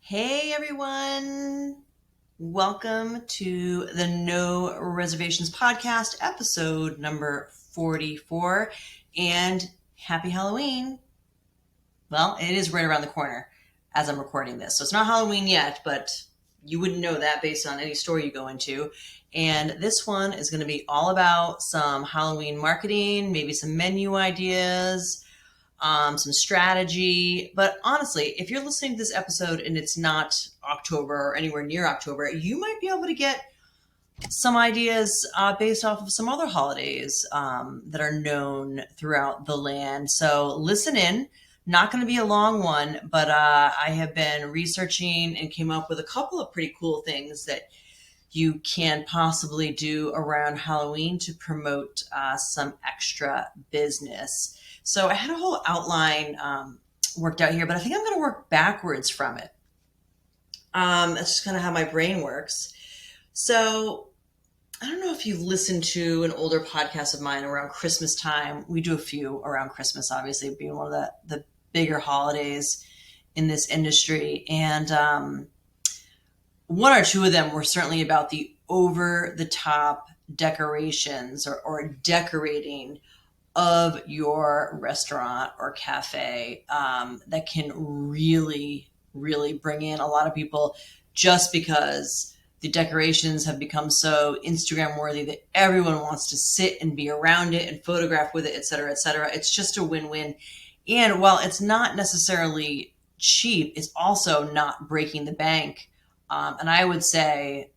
Hey everyone, welcome to the No Reservations podcast, episode number 44, and happy Halloween. Well, it is right around the corner as I'm recording this, so it's not Halloween yet, but you wouldn't know that based on any store you go into. And this one is going to be all about some Halloween marketing, maybe some menu ideas, some strategy. But honestly, if you're listening to this episode and it's not October or anywhere near October, you might be able to get some ideas based off of some other holidays that are known throughout the land. So listen in. Not going to be a long one, but I have been researching and came up with a couple of pretty cool things that you can possibly do around Halloween to promote some extra business. So I had a whole outline worked out here, but I think I'm going to work backwards from it. That's just kind of how my brain works. So I don't know if you've listened to an older podcast of mine around Christmas time. We do a few around Christmas, obviously being one of the bigger holidays in this industry. And one or two of them were certainly about the over-the-top decorations or decorating of your restaurant or cafe that can really, really bring in a lot of people just because the decorations have become so Instagram worthy that everyone wants to sit and be around it and photograph with it, et cetera, et cetera. It's just a win-win. And while it's not necessarily cheap, it's also not breaking the bank. And I would say,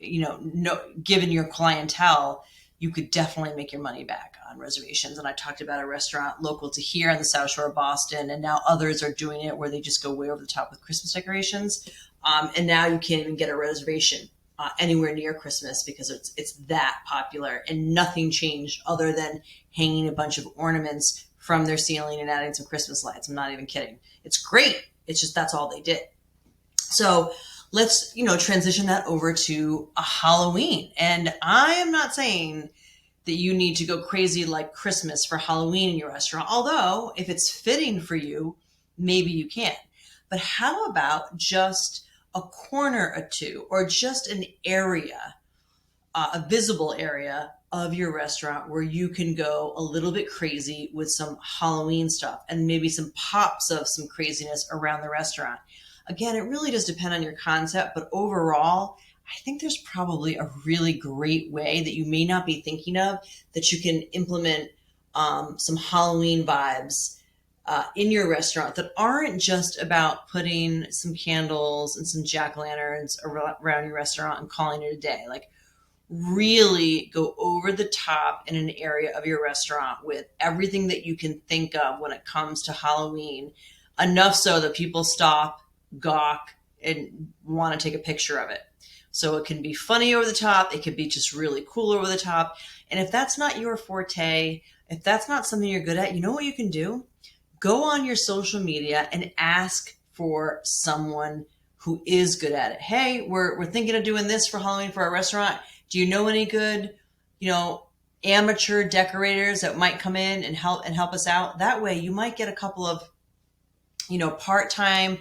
no, given your clientele, you could definitely make your money back on reservations. And I talked about a restaurant local to here on the South Shore of Boston, and now others are doing it where they just go way over the top with Christmas decorations. And now you can't even get a reservation anywhere near Christmas because it's that popular, and nothing changed other than hanging a bunch of ornaments from their ceiling and adding some Christmas lights. I'm not even kidding. It's great. It's just that's all they did. So let's, transition that over to a Halloween. And I am not saying that you need to go crazy like Christmas for Halloween in your restaurant. Although if it's fitting for you, maybe you can. But how about just a corner or two, or just an area, a visible area of your restaurant where you can go a little bit crazy with some Halloween stuff and maybe some pops of some craziness around the restaurant. Again, it really does depend on your concept, but overall, I think there's probably a really great way that you may not be thinking of that you can implement some Halloween vibes in your restaurant that aren't just about putting some candles and some jack-o'-lanterns around your restaurant and calling it a day. Like, really go over the top in an area of your restaurant with everything that you can think of when it comes to Halloween, enough so that people stop, gawk, and want to take a picture of it. So it can be funny over the top. It could be just really cool over the top. And if that's not your forte, if that's not something you're good at, you know what you can do? Go on your social media and ask for someone who is good at it. Hey, we're thinking of doing this for Halloween for our restaurant. Do you know any good, amateur decorators that might come in and help us out? That way you might get a couple of, part-time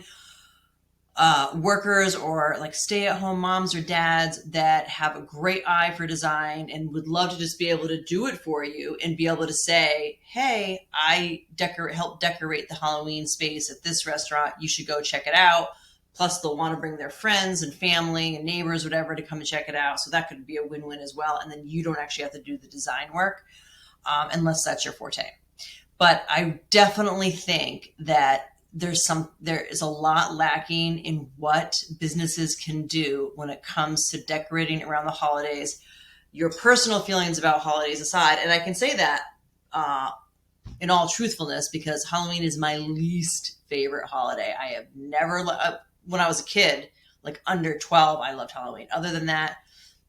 workers or like stay-at-home moms or dads that have a great eye for design and would love to just be able to do it for you and be able to say, hey, I help decorate the Halloween space at this restaurant. You should go check it out. Plus, they'll want to bring their friends and family and neighbors, whatever, to come and check it out. So that could be a win-win as well. And then you don't actually have to do the design work unless that's your forte. But I definitely think that there is a lot lacking in what businesses can do when it comes to decorating around the holidays. Your personal feelings about holidays aside, and I can say that in all truthfulness because Halloween is my least favorite holiday. I have never when I was a kid, like under 12, I loved Halloween. Other than that,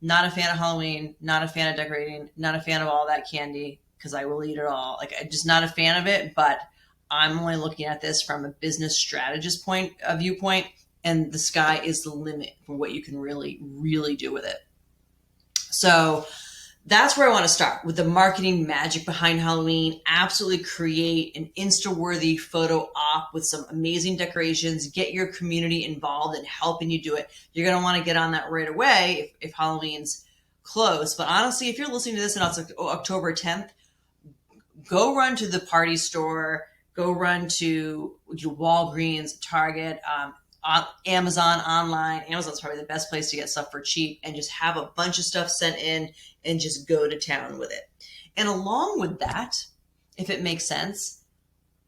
not a fan of Halloween, not a fan of decorating, not a fan of all that candy because I will eat it all. Like, I'm just not a fan of it, but I'm only looking at this from a business strategist viewpoint, and the sky is the limit for what you can really, really do with it. So that's where I want to start with the marketing magic behind Halloween. Absolutely create an Insta-worthy photo op with some amazing decorations. Get your community involved in helping you do it. You're going to want to get on that right away if Halloween's close. But honestly, if you're listening to this and it's October 10th, go run to the party store, go run to Walgreens, Target, Amazon online. Amazon's probably the best place to get stuff for cheap, and just have a bunch of stuff sent in and just go to town with it. And along with that, if it makes sense,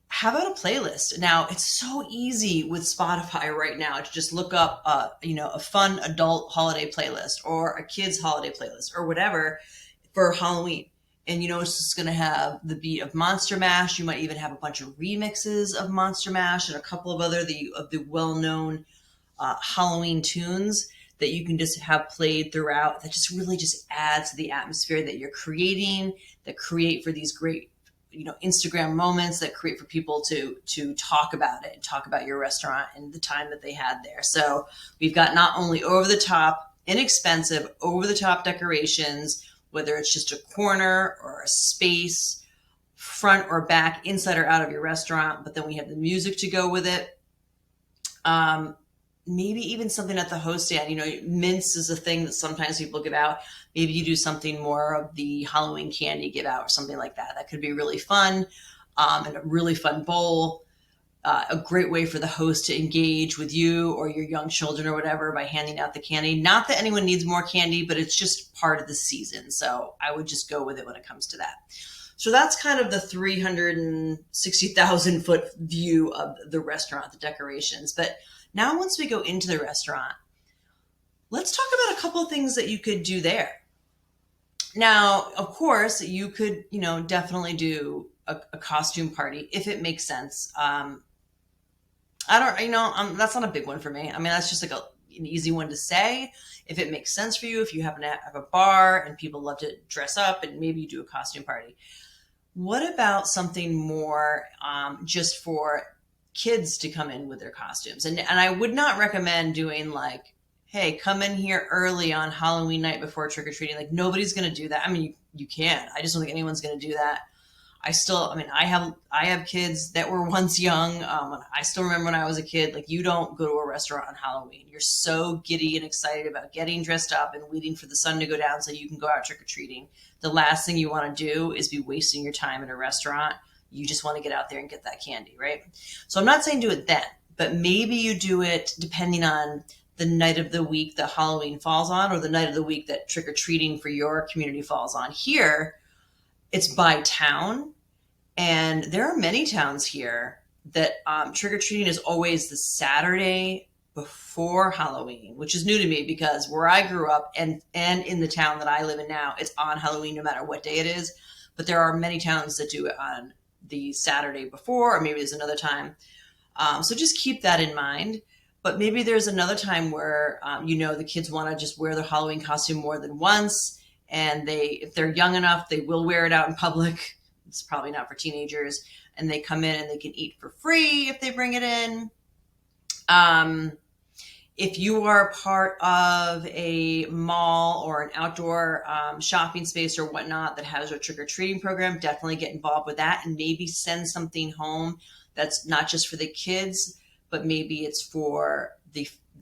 how about a playlist? Now, it's so easy with Spotify right now to just look up a fun adult holiday playlist or a kids holiday playlist or whatever for Halloween. And it's just going to have the beat of Monster Mash. You might even have a bunch of remixes of Monster Mash and a couple of other of the well-known Halloween tunes that you can just have played throughout. That just really just adds to the atmosphere that you're creating, that create for these great Instagram moments, that create for people to talk about it and talk about your restaurant and the time that they had there. So we've got not only over the top, inexpensive, over the top decorations, whether it's just a corner or a space, front or back, inside or out of your restaurant, but then we have the music to go with it. Maybe even something at the host stand. Mints is a thing that sometimes people give out. Maybe you do something more of the Halloween candy give out or something like that. That could be really fun, and a really fun bowl. A great way for the host to engage with you or your young children or whatever by handing out the candy. Not that anyone needs more candy, but it's just part of the season. So I would just go with it when it comes to that. So that's kind of the 360,000 foot view of the restaurant, the decorations. But now once we go into the restaurant, let's talk about a couple of things that you could do there. Now, of course, you could, definitely do a costume party if it makes sense. That's not a big one for me. I mean, that's just like an easy one to say. If it makes sense for you, if you happen to have a bar and people love to dress up and maybe you do a costume party. What about something more just for kids to come in with their costumes? And I would not recommend doing like, hey, come in here early on Halloween night before trick-or-treating. Like, nobody's going to do that. I mean, you can. I just don't think anyone's going to do that. I have kids that were once young. I still remember when I was a kid, like, you don't go to a restaurant on Halloween. You're so giddy and excited about getting dressed up and waiting for the sun to go down so you can go out trick-or-treating. The last thing you want to do is be wasting your time in a restaurant. You just want to get out there and get that candy, right? So I'm not saying do it then, but maybe you do it depending on the night of the week that Halloween falls on, or the night of the week that trick-or-treating for your community falls on. Here, it's by town. And there are many towns here that trick-or-treating is always the Saturday before Halloween, which is new to me because where I grew up and in the town that I live in now, it's on Halloween no matter what day it is. But there are many towns that do it on the Saturday before, or maybe there's another time. So just keep that in mind. But maybe there's another time where, the kids want to just wear their Halloween costume more than once. And if they're young enough, they will wear it out in public. It's probably not for teenagers. And they come in and they can eat for free if they bring it in. If you are part of a mall or an outdoor shopping space or whatnot that has a trick-or-treating program, definitely get involved with that and maybe send something home that's not just for the kids, but maybe it's for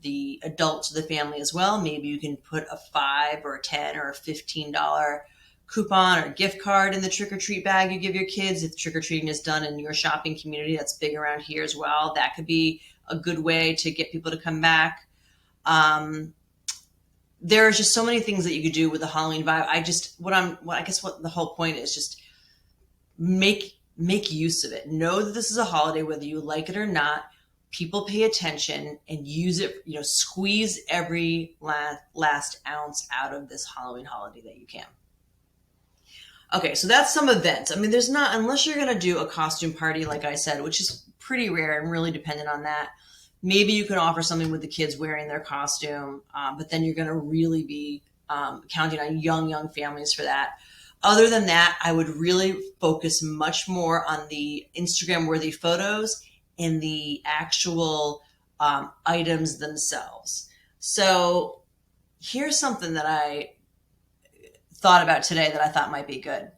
the adults of the family as well. Maybe you can put a $5 or a $10 or a $15 coupon or gift card in the trick-or-treat bag you give your kids. If trick-or-treating is done in your shopping community, that's big around here as well. That could be a good way to get people to come back. There's just so many things that you could do with the Halloween vibe. What the whole point is, just make use of it. Know that this is a holiday, whether you like it or not. People pay attention and use it, squeeze every last ounce out of this Halloween holiday that you can. Okay, so that's some events. I mean, unless you're going to do a costume party, like I said, which is pretty rare and really dependent on that. Maybe you can offer something with the kids wearing their costume, but then you're going to really be counting on young families for that. Other than that, I would really focus much more on the Instagram-worthy photos and the actual items themselves. So here's something that I thought about today that I thought might be good.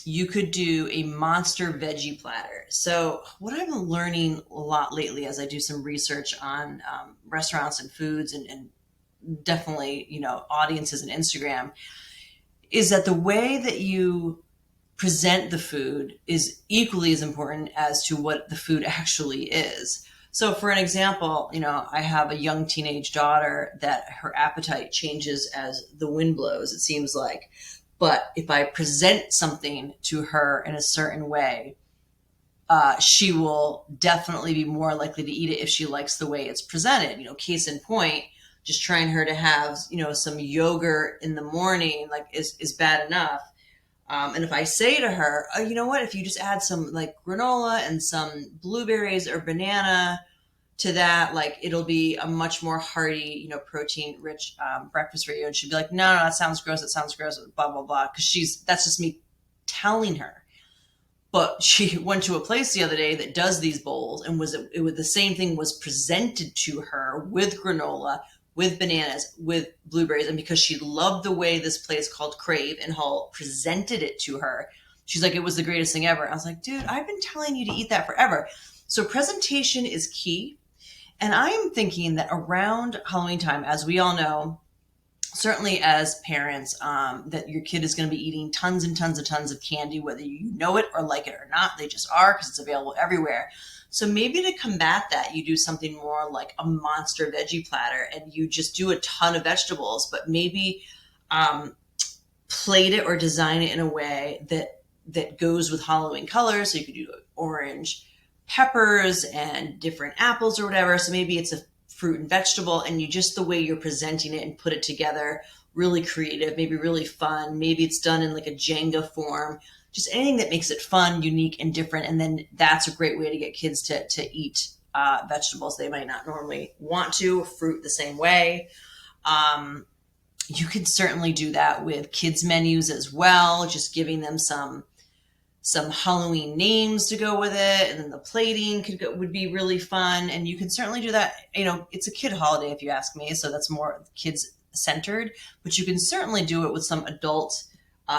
You could do a monster veggie platter. So what I've been learning a lot lately as I do some research on restaurants and foods and definitely, audiences and Instagram, is that the way that you present the food is equally as important as to what the food actually is. So for an example, I have a young teenage daughter that her appetite changes as the wind blows, it seems like. But if I present something to her in a certain way, she will definitely be more likely to eat it if she likes the way it's presented. Case in point, just trying her to have, some yogurt in the morning, like is bad enough. And if I say to her, oh, you know what, if you just add some like granola and some blueberries or banana to that, like it'll be a much more hearty, protein rich breakfast for you. And she'd be like, no, that sounds gross. It sounds gross, blah, blah, blah. Cause that's just me telling her. But she went to a place the other day that does these bowls, and it was the same thing was presented to her with granola, with bananas, with blueberries. And because she loved the way this place called Crave in Hull presented it to her, she's like, it was the greatest thing ever. I was like, dude, I've been telling you to eat that forever. So presentation is key. And I am thinking that around Halloween time, as we all know, certainly as parents, that your kid is going to be eating tons and tons and tons of candy, whether you know it or like it or not. They just are, because it's available everywhere. So maybe to combat that, you do something more like a monster veggie platter, and you just do a ton of vegetables, but maybe plate it or design it in a way that goes with Halloween colors. So you could do orange peppers and different apples or whatever. So maybe it's a fruit and vegetable, and you just the way you're presenting it and put it together, really creative, maybe really fun. Maybe it's done in like a Jenga form, just anything that makes it fun, unique, and different. And then that's a great way to get kids to eat vegetables they might not normally want to, fruit the same way. You could certainly do that with kids menus as well, just giving them some Halloween names to go with it, and then the plating would be really fun. And you can certainly do that. It's a kid holiday if you ask me, so that's more kids centered, but you can certainly do it with some adult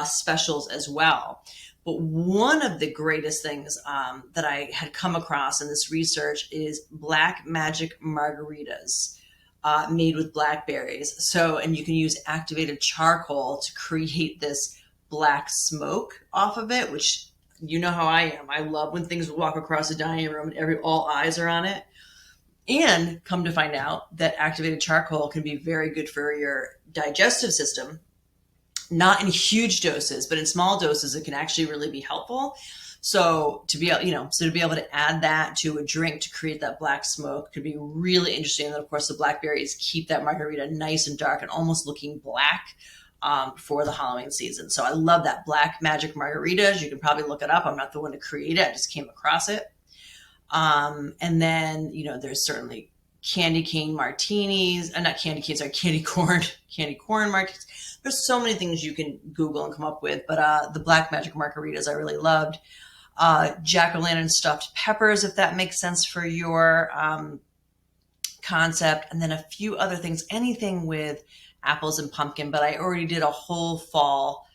specials as well. But one of the greatest things that I had come across in this research is Black Magic Margaritas. Made with blackberries. And you can use activated charcoal to create this black smoke off of it, which you know how I am. I love when things walk across the dining room and all eyes are on it. And come to find out that activated charcoal can be very good for your digestive system, not in huge doses, but in small doses, it can actually really be helpful. So to be able to add that to a drink to create that black smoke could be really interesting. And then, of course, the blackberries keep that margarita nice and dark and almost looking black for the Halloween season. So I love that. Black Magic Margaritas. You can probably look it up. I'm not the one to create it. I just came across it. And then, there's certainly candy cane martinis, not candy canes, sorry, candy corn martinis. There's so many things you can Google and come up with, but the Black Magic Margaritas I really loved. Jack-o'-lantern stuffed peppers, if that makes sense for your concept. And then a few other things, anything with apples and pumpkin. But I already did a whole fall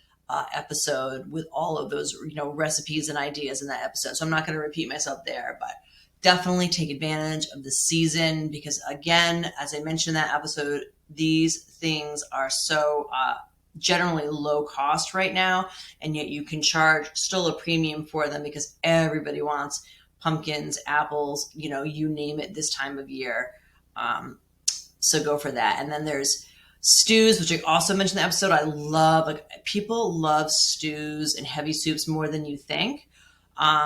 episode with all of those, recipes and ideas in that episode. So I'm not going to repeat myself there, but definitely take advantage of the season, because again, as I mentioned in that episode, these things are so generally low cost right now, and yet you can charge still a premium for them because everybody wants pumpkins, apples, you name it this time of year. So go for that. And then there's stews, which I also mentioned in the episode. I love, people love stews and heavy soups more than you think.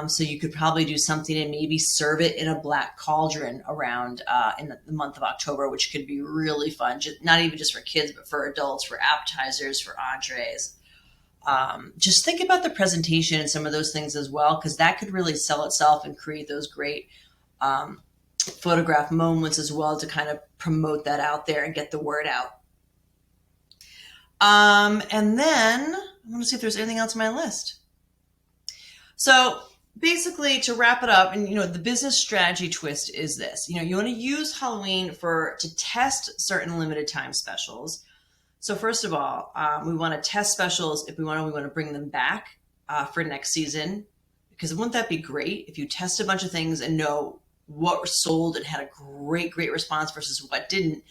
So you could probably do something and maybe serve it in a black cauldron around in the month of October, which could be really fun. Not even just for kids, but for adults, for appetizers, for entrees. Just think about the presentation and some of those things as well, because that could really sell itself and create those great photograph moments as well to kind of promote that out there and get the word out. And then I want to see if there's anything else on my list. So basically, to wrap it up, and the business strategy twist is this: you want to use Halloween to test certain limited time specials, So first of all, we want to test specials. If we want to bring them back for next season, because wouldn't that be great if you test a bunch of things and know what sold and had a great response versus what didn't?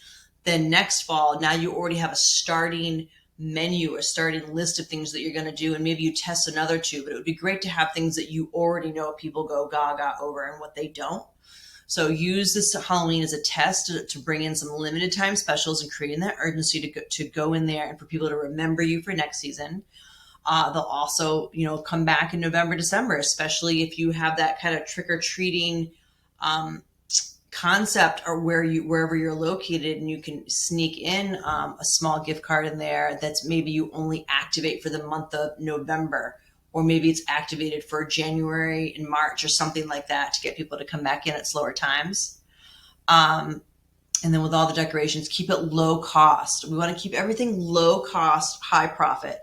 Then next fall, now you already have a starting menu, a starting list of things that you're going to do, and maybe you test another two. But it would be great to have things that you already know people go gaga over and what they don't. So use this Halloween as a test to bring in some limited time specials and creating that urgency to go in there and for people to remember you for next season. They'll also, come back in November, December, especially if you have that kind of trick or treating concept or wherever you're located, and you can sneak in a small gift card in there that's maybe you only activate for the month of November, or maybe it's activated for January and March or something like that to get people to come back in at slower times. And then with all the decorations, keep it low cost. We want to keep everything low cost, high profit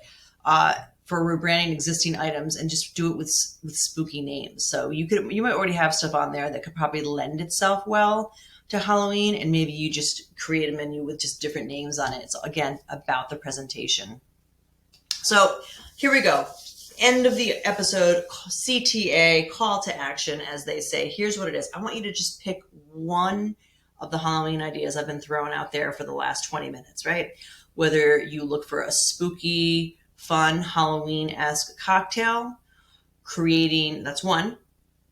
for rebranding existing items, and just do it with spooky names. So you might already have stuff on there that could probably lend itself well to Halloween, and maybe you just create a menu with just different names on it. It's again about the presentation. So here we go. End of the episode, CTA, call to action, as they say. Here's what it is. I want you to just pick one of the Halloween ideas I've been throwing out there for the last 20 minutes, right? Whether you look for a spooky, fun, Halloween-esque cocktail, creating, that's one.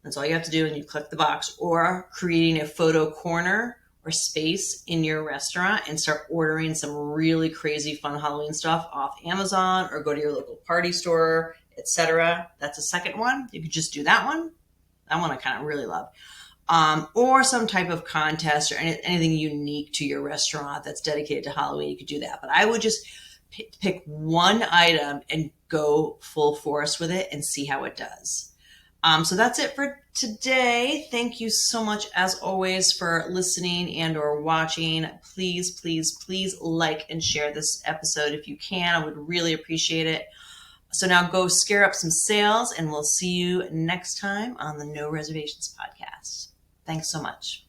That's all you have to do, and you click the box. Or creating a photo corner or space in your restaurant and start ordering some really crazy fun Halloween stuff off Amazon, or go to your local party store, etc. That's a second one. You could just do that one. That one I kind of really love. Or some type of contest or anything unique to your restaurant that's dedicated to Halloween. You could do that. But I would just pick one item and go full force with it and see how it does. So that's it for today. Thank you so much, as always, for listening and or watching. Please, please, please like and share this episode if you can. I would really appreciate it. So now go scare up some sales, and we'll see you next time on the No Reservations podcast. Thanks so much.